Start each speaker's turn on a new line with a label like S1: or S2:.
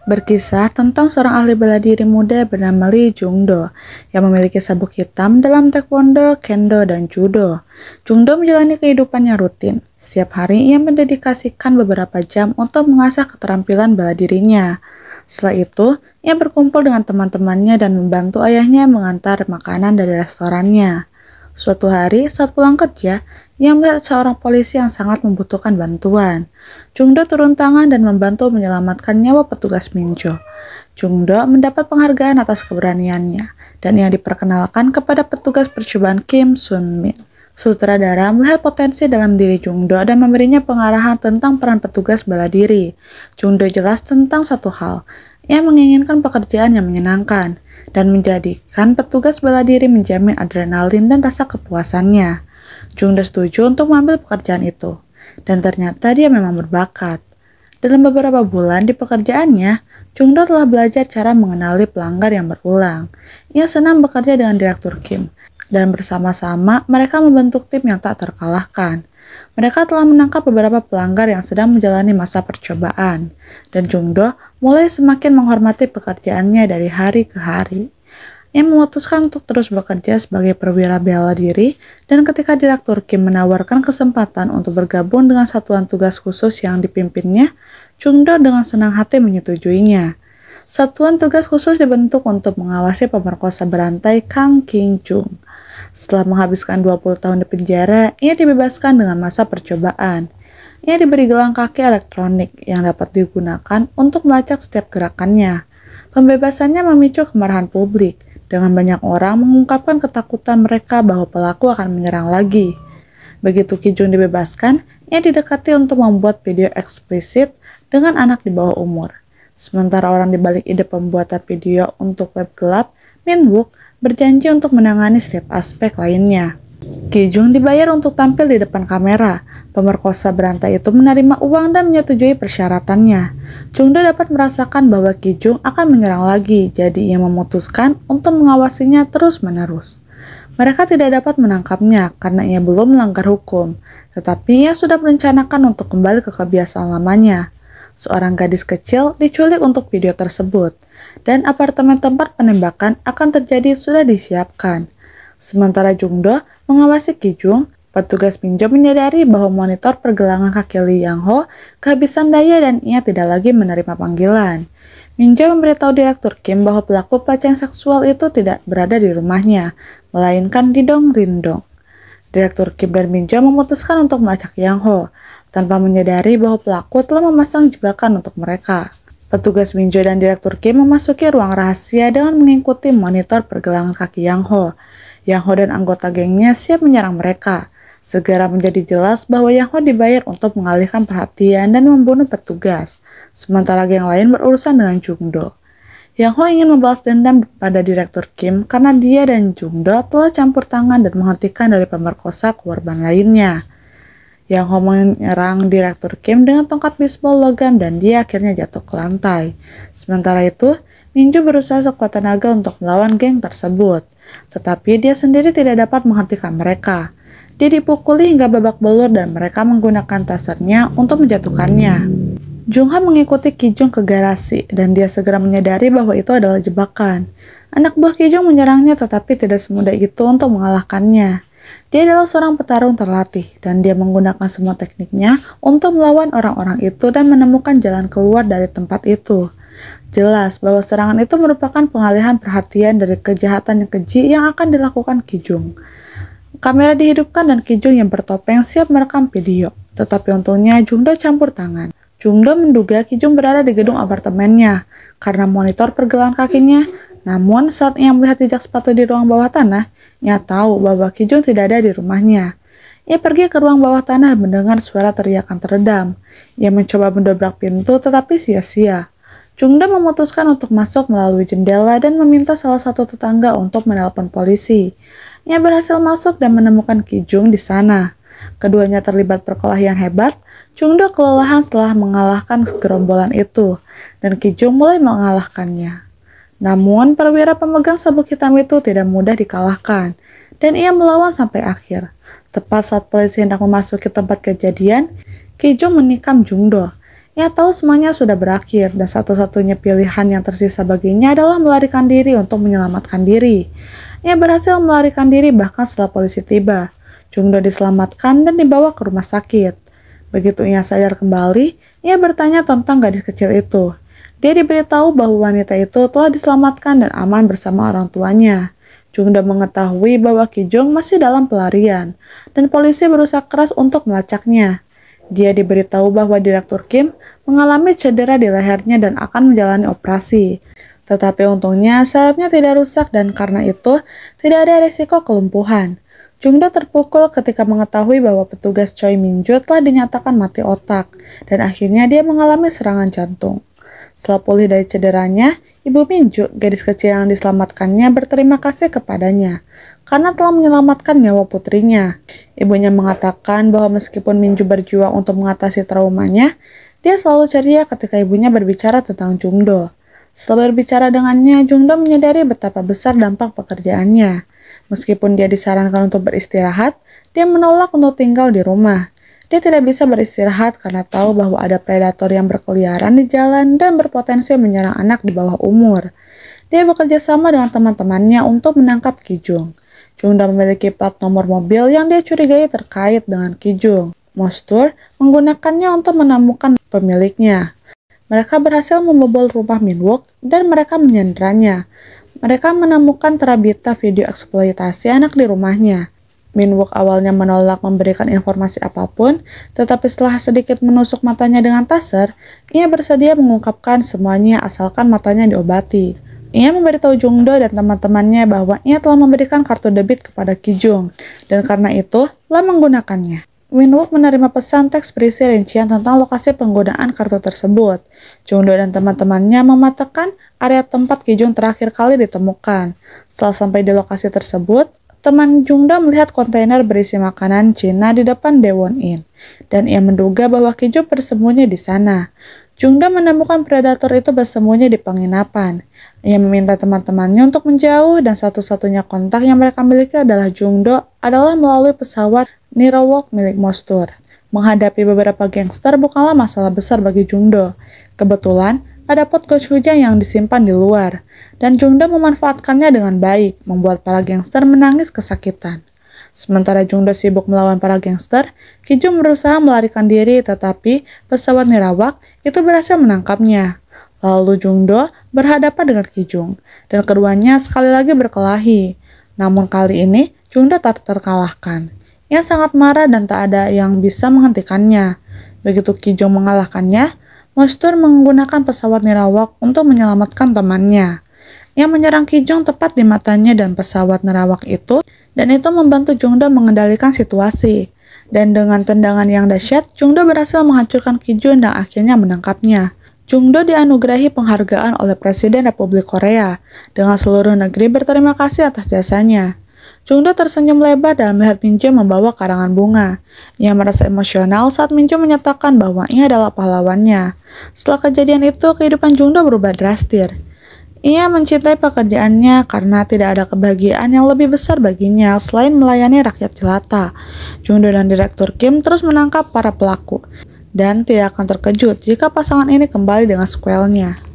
S1: Berkisah tentang seorang ahli bela diri muda bernama Lee Jung-do yang memiliki sabuk hitam dalam taekwondo, kendo, dan judo. Jung-do menjalani kehidupannya rutin. Setiap hari ia mendedikasikan beberapa jam untuk mengasah keterampilan bela dirinya. Setelah itu, ia berkumpul dengan teman-temannya dan membantu ayahnya mengantar makanan dari restorannya. Suatu hari, saat pulang kerja, ia melihat seorang polisi yang sangat membutuhkan bantuan. Jungdo turun tangan dan membantu menyelamatkan nyawa petugas Minjo. Jungdo mendapat penghargaan atas keberaniannya, dan ia diperkenalkan kepada petugas percobaan Kim Sun Min. Sutradara melihat potensi dalam diri Jungdo dan memberinya pengarahan tentang peran petugas bela diri. Jungdo jelas tentang satu hal, ia menginginkan pekerjaan yang menyenangkan, dan menjadikan petugas bela diri menjamin adrenalin dan rasa kepuasannya. Jungdo setuju untuk mengambil pekerjaan itu, dan ternyata dia memang berbakat. Dalam beberapa bulan di pekerjaannya, Jungdo telah belajar cara mengenali pelanggar yang berulang. Ia senang bekerja dengan Direktur Kim, dan bersama-sama mereka membentuk tim yang tak terkalahkan. Mereka telah menangkap beberapa pelanggar yang sedang menjalani masa percobaan, dan Jungdo mulai semakin menghormati pekerjaannya dari hari ke hari. Ia memutuskan untuk terus bekerja sebagai perwira bela diri, dan ketika Direktur Kim menawarkan kesempatan untuk bergabung dengan satuan tugas khusus yang dipimpinnya, Jungdo dengan senang hati menyetujuinya. Satuan tugas khusus dibentuk untuk mengawasi pemerkosa berantai Kang King Jung. Setelah menghabiskan 20 tahun di penjara, ia dibebaskan dengan masa percobaan. Ia diberi gelang kaki elektronik yang dapat digunakan untuk melacak setiap gerakannya. Pembebasannya memicu kemarahan publik, dengan banyak orang mengungkapkan ketakutan mereka bahwa pelaku akan menyerang lagi. Begitu Ki Jung dibebaskan, ia didekati untuk membuat video eksplisit dengan anak di bawah umur. Sementara orang di balik ide pembuatan video untuk web gelap, Min Wook berjanji untuk menangani setiap aspek lainnya. Ki Jung dibayar untuk tampil di depan kamera. Pemerkosa berantai itu menerima uang dan menyetujui persyaratannya. Jungdo dapat merasakan bahwa Ki Jung akan menyerang lagi, jadi ia memutuskan untuk mengawasinya terus-menerus. Mereka tidak dapat menangkapnya karena ia belum melanggar hukum, tetapi ia sudah merencanakan untuk kembali ke kebiasaan lamanya. Seorang gadis kecil diculik untuk video tersebut, dan apartemen tempat penembakan akan terjadi sudah disiapkan. Sementara Jungdo mengawasi Ki Jung, petugas Minjo menyadari bahwa monitor pergelangan kaki Lee Yang Ho kehabisan daya dan ia tidak lagi menerima panggilan. Minjo memberitahu Direktur Kim bahwa pelaku pelecehan seksual itu tidak berada di rumahnya, melainkan di Dong Rindong. Direktur Kim dan Minjo memutuskan untuk melacak Yang Ho, tanpa menyadari bahwa pelaku telah memasang jebakan untuk mereka. Petugas Minjo dan Direktur Kim memasuki ruang rahasia dengan mengikuti monitor pergelangan kaki Yang Ho. Yang Ho dan anggota gengnya siap menyerang mereka. Segera menjadi jelas bahwa Yang Ho dibayar untuk mengalihkan perhatian dan membunuh petugas, sementara geng lain berurusan dengan Jungdo. Yang Ho ingin membalas dendam pada Direktur Kim karena dia dan Jungdo telah campur tangan dan menghentikan dari pemerkosa korban lainnya. Yang Ho menyerang Direktur Kim dengan tongkat bisbol logam dan dia akhirnya jatuh ke lantai. Sementara itu, Minju berusaha sekuat tenaga untuk melawan geng tersebut, tetapi dia sendiri tidak dapat menghentikan mereka. Dia dipukuli hingga babak belur dan mereka menggunakan tasernya untuk menjatuhkannya. Jung Ha mengikuti Ki Jung ke garasi dan dia segera menyadari bahwa itu adalah jebakan. Anak buah Ki Jung menyerangnya tetapi tidak semudah itu untuk mengalahkannya. Dia adalah seorang petarung terlatih dan dia menggunakan semua tekniknya untuk melawan orang-orang itu dan menemukan jalan keluar dari tempat itu. Jelas bahwa serangan itu merupakan pengalihan perhatian dari kejahatan yang keji yang akan dilakukan Ki Jung. Kamera dihidupkan dan Ki Jung yang bertopeng siap merekam video, tetapi untungnya Jungdo campur tangan. Jungdo menduga Ki Jung berada di gedung apartemennya karena monitor pergelangan kakinya. Namun saat ia melihat jejak sepatu di ruang bawah tanah, ia tahu bahwa Ki Jung tidak ada di rumahnya. Ia pergi ke ruang bawah tanah dan mendengar suara teriakan teredam. Ia mencoba mendobrak pintu tetapi sia-sia. Jungdo memutuskan untuk masuk melalui jendela dan meminta salah satu tetangga untuk menelpon polisi. Ia berhasil masuk dan menemukan Ki Jung di sana. Keduanya terlibat perkelahian hebat. Jungdo kelelahan setelah mengalahkan gerombolan itu, dan Ki Jung mulai mengalahkannya. Namun, perwira pemegang sabuk hitam itu tidak mudah dikalahkan, dan ia melawan sampai akhir. Tepat saat polisi hendak memasuki tempat kejadian, Ki Jung menikam Jungdo. Ia tahu semuanya sudah berakhir dan satu-satunya pilihan yang tersisa baginya adalah melarikan diri untuk menyelamatkan diri. Ia berhasil melarikan diri bahkan setelah polisi tiba. Jungdo diselamatkan dan dibawa ke rumah sakit. Begitu ia sadar kembali, ia bertanya tentang gadis kecil itu. Dia diberitahu bahwa wanita itu telah diselamatkan dan aman bersama orang tuanya. Jungdo mengetahui bahwa Kijong masih dalam pelarian, dan polisi berusaha keras untuk melacaknya. Dia diberitahu bahwa Direktur Kim mengalami cedera di lehernya dan akan menjalani operasi. Tetapi untungnya sarafnya tidak rusak dan karena itu tidak ada risiko kelumpuhan. Jungdo terpukul ketika mengetahui bahwa petugas Choi Minju telah dinyatakan mati otak dan akhirnya dia mengalami serangan jantung. Setelah pulih dari cederanya, Ibu Minju, gadis kecil yang diselamatkannya, berterima kasih kepadanya karena telah menyelamatkan nyawa putrinya. Ibunya mengatakan bahwa meskipun Minju berjuang untuk mengatasi traumanya, dia selalu ceria ketika ibunya berbicara tentang Jungdo. Setelah berbicara dengannya, Jungdo menyadari betapa besar dampak pekerjaannya. Meskipun dia disarankan untuk beristirahat, dia menolak untuk tinggal di rumah. Dia tidak bisa beristirahat karena tahu bahwa ada predator yang berkeliaran di jalan dan berpotensi menyerang anak di bawah umur. Dia bekerja sama dengan teman-temannya untuk menangkap Kijung. Jungdo memiliki plat nomor mobil yang dia curigai terkait dengan Kijung. Mostur menggunakannya untuk menemukan pemiliknya. Mereka berhasil membobol rumah Minwook dan mereka menyanderanya. Mereka menemukan terabita video eksploitasi anak di rumahnya. Minwook awalnya menolak memberikan informasi apapun, tetapi setelah sedikit menusuk matanya dengan taser, ia bersedia mengungkapkan semuanya asalkan matanya diobati. Ia memberitahu Jungdo dan teman-temannya bahwa ia telah memberikan kartu debit kepada Kijung, dan karena itu telah menggunakannya. Minwook menerima pesan teks berisi rincian tentang lokasi penggunaan kartu tersebut. Jungdo dan teman-temannya mematakan area tempat Kijung terakhir kali ditemukan. Setelah sampai di lokasi tersebut, teman Jungdo melihat kontainer berisi makanan Cina di depan Daewon Inn, dan ia menduga bahwa Kijung bersembunyi di sana. Jungdo menemukan predator itu bersembunyi di penginapan. Ia meminta teman-temannya untuk menjauh dan satu-satunya kontak yang mereka miliki adalah Jungdo adalah melalui pesawat Nirawalk milik Mostur. Menghadapi beberapa gangster bukanlah masalah besar bagi Jungdo. Kebetulan, ada pot gochujang yang disimpan di luar, dan Jungdo memanfaatkannya dengan baik, membuat para gangster menangis kesakitan. Sementara Jungdo sibuk melawan para gangster, Kijung berusaha melarikan diri tetapi pesawat Nirawak itu berhasil menangkapnya. Lalu Jungdo berhadapan dengan Kijung, dan keduanya sekali lagi berkelahi. Namun kali ini, Jungdo tak terkalahkan. Ia sangat marah dan tak ada yang bisa menghentikannya. Begitu Kijung mengalahkannya, Mostur menggunakan pesawat Nirawak untuk menyelamatkan temannya. Ia menyerang Kijung tepat di matanya dan pesawat Nirawak itu, dan itu membantu Jungdo mengendalikan situasi. Dan dengan tendangan yang dahsyat, Jungdo berhasil menghancurkan Kijung dan akhirnya menangkapnya. Jungdo dianugerahi penghargaan oleh Presiden Republik Korea, dengan seluruh negeri berterima kasih atas jasanya. Jungdo tersenyum lebar dan melihat Minju membawa karangan bunga. Ia merasa emosional saat Minju menyatakan bahwa ia adalah pahlawannya. Setelah kejadian itu, kehidupan Jungdo berubah drastis. Ia mencintai pekerjaannya karena tidak ada kebahagiaan yang lebih besar baginya selain melayani rakyat jelata. Jungdo dan Direktur Kim terus menangkap para pelaku, dan tidak akan terkejut jika pasangan ini kembali dengan sequelnya.